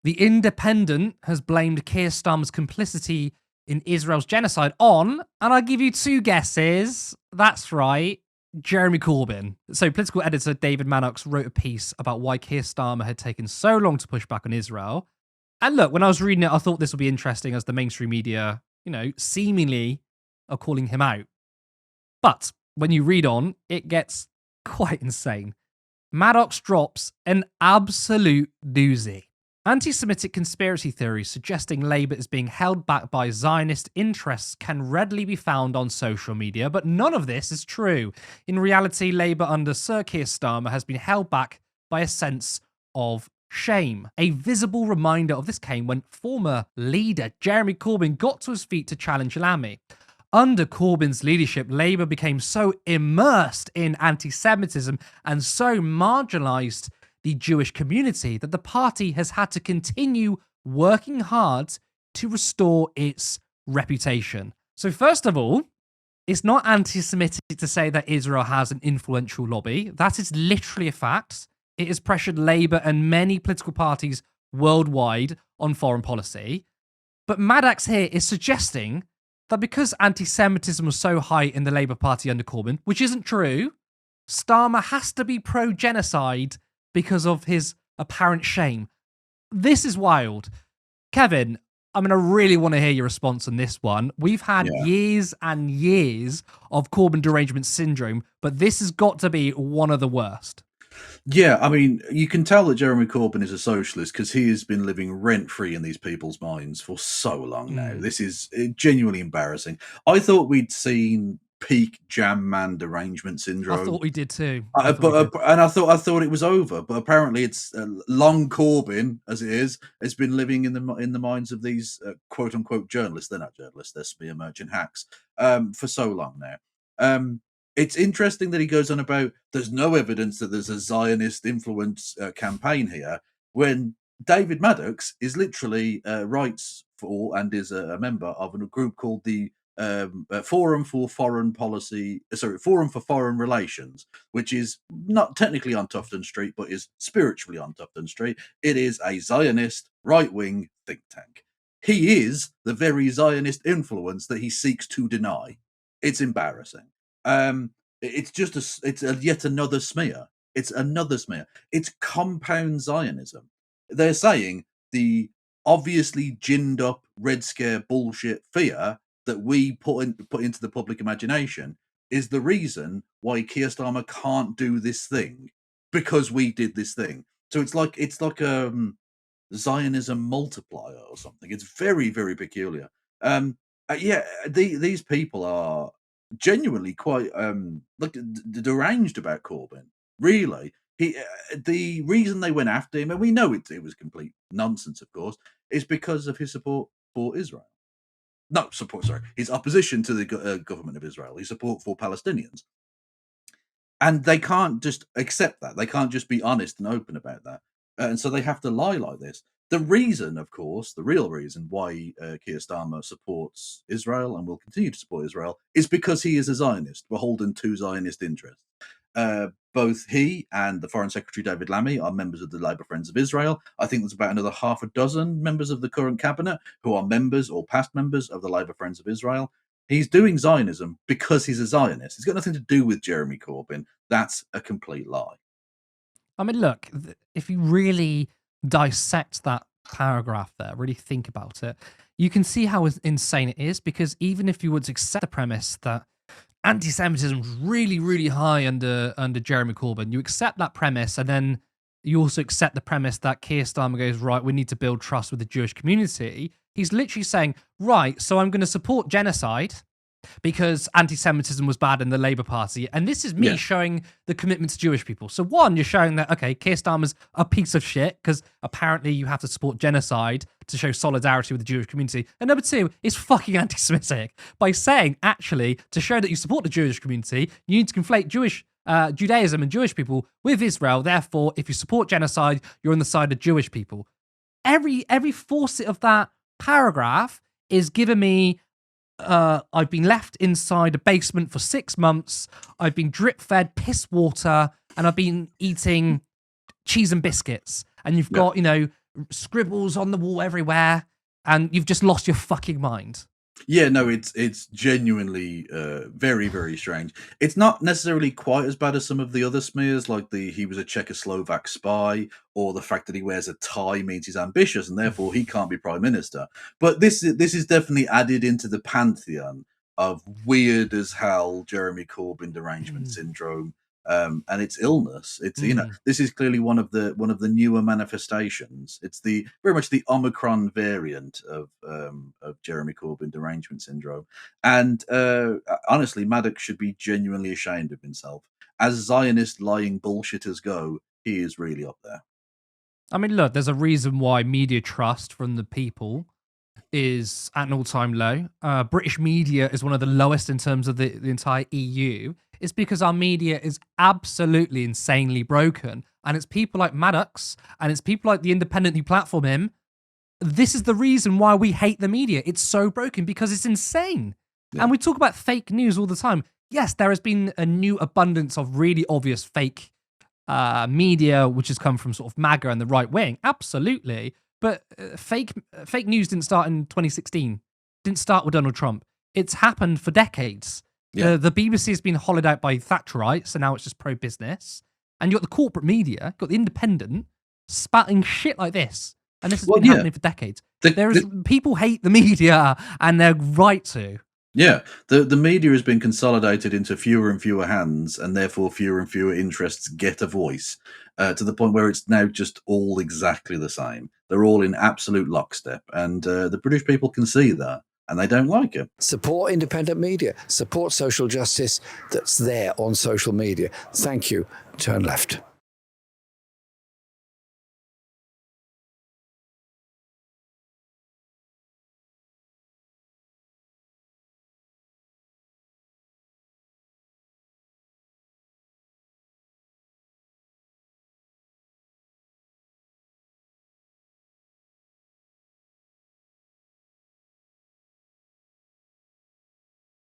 The Independent has blamed Keir Starmer's complicity in Israel's genocide on, and I give you two guesses. That's right, Jeremy Corbyn. So political editor David Maddox wrote a piece about why Keir Starmer had taken so long to push back on Israel. And look, when I was reading it, I thought this would be interesting as the mainstream media, seemingly are calling him out. But when you read on, it gets quite insane. Maddox drops an absolute doozy. Anti-Semitic conspiracy theories suggesting Labour is being held back by Zionist interests can readily be found on social media, but none of this is true. In reality, Labour under Sir Keir Starmer has been held back by a sense of shame. A visible reminder of this came when former leader Jeremy Corbyn got to his feet to challenge Lamy. Under Corbyn's leadership, Labour became so immersed in anti-Semitism and so marginalised the Jewish community that the party has had to continue working hard to restore its reputation. So first of all, it's not anti-Semitic to say that Israel has an influential lobby. That is literally a fact. It has pressured Labour and many political parties worldwide on foreign policy. But Maddox here is suggesting that because anti-Semitism was so high in the Labour Party under Corbyn, which isn't true, Starmer has to be pro-genocide because of his apparent shame. This is wild. Kevin, I really want to hear your response on this one. We've had years and years of Corbyn derangement syndrome, but this has got to be one of the worst. Yeah, you can tell that Jeremy Corbyn is a socialist because he has been living rent-free in these people's minds for so long now. This is genuinely embarrassing. I thought we'd seen peak jam man derangement syndrome. I thought we did too. I thought it was over, but apparently it's long Corbyn, as it is, has been living in the minds of these quote unquote journalists. They're not journalists; they're smear merchant hacks for so long now. It's interesting that he goes on about there's no evidence that there's a Zionist influence campaign here, when David Maddox is literally writes for and is a member of a group called the Forum for Foreign Relations, which is not technically on Tufton Street, but is spiritually on Tufton Street. It is a Zionist right-wing think tank. He is the very Zionist influence that he seeks to deny. It's embarrassing. It's yet another smear. It's another smear. It's compound Zionism. They're saying the obviously ginned up Red Scare bullshit fear that we put into the public imagination is the reason why Keir Starmer can't do this thing, because we did this thing. So it's like Zionism multiplier or something. It's very, very peculiar. These people are genuinely quite deranged about Corbyn. Really, the reason they went after him, and we know it was complete nonsense, of course, is because of his support for Israel. His opposition to the government of Israel, his support for Palestinians. And they can't just accept that. They can't just be honest and open about that. And so they have to lie like this. The reason, of course, the real reason why Keir Starmer supports Israel and will continue to support Israel is because he is a Zionist, beholden to Zionist interests. Both he and the Foreign Secretary David Lammy are members of the Labour Friends of Israel. I think there's about another half a dozen members of the current cabinet who are members or past members of the Labour Friends of Israel. He's doing Zionism because he's a Zionist. It's got nothing to do with Jeremy Corbyn. That's a complete lie. Look, if you really dissect that paragraph there, really think about it, you can see how insane it is, because even if you would accept the premise that anti-Semitism is really, really high under Jeremy Corbyn, you accept that premise, and then you also accept the premise that Keir Starmer goes, right, we need to build trust with the Jewish community. He's literally saying, right, so I'm going to support genocide because anti-Semitism was bad in the Labour Party. And this is me showing the commitment to Jewish people. So one, you're showing that, okay, Keir Starmer's a piece of shit because apparently you have to support genocide to show solidarity with the Jewish community. And number two, is fucking anti-Semitic by saying, actually, to show that you support the Jewish community, you need to conflate Judaism and Jewish people with Israel. Therefore, if you support genocide, you're on the side of Jewish people. Every faucet of that paragraph is giving me I've been left inside a basement for 6 months. I've been drip fed piss water, and I've been eating cheese and biscuits. And you've got, scribbles on the wall everywhere, and you've just lost your fucking mind. Yeah, no, it's genuinely very, very strange. It's not necessarily quite as bad as some of the other smears, like he was a Czechoslovak spy, or the fact that he wears a tie means he's ambitious and therefore he can't be prime minister. But this is definitely added into the pantheon of weird as hell Jeremy Corbyn derangement syndrome. And its illness. It's this is clearly one of the newer manifestations. It's very much the Omicron variant of Jeremy Corbyn derangement syndrome. And honestly, Maddox should be genuinely ashamed of himself. As Zionist lying bullshitters go, he is really up there. I mean, look, there's a reason why media trust from the people is at an all-time low. British media is one of the lowest in terms of the entire EU. It's because our media is absolutely insanely broken. And it's people like Maddox and it's people like The Independent who platform him. This is the reason why we hate the media. It's so broken because it's insane. Yeah. And we talk about fake news all the time. Yes, there has been a new abundance of really obvious fake media, which has come from sort of MAGA and the right wing. Absolutely. But fake news didn't start in 2016. Didn't start with Donald Trump. It's happened for decades. Yeah. The BBC has been hollowed out by Thatcherites, so now it's just pro-business. And you've got the corporate media, you've got the Independent, spouting shit like this. And this has been happening for decades. People hate the media, and they're right to. Yeah, the media has been consolidated into fewer and fewer hands, and therefore fewer and fewer interests get a voice, to the point where it's now just all exactly the same. They're all in absolute lockstep, and the British people can see that, and they don't like it. Support independent media. Support social justice that's there on social media. Thank you. Turn left.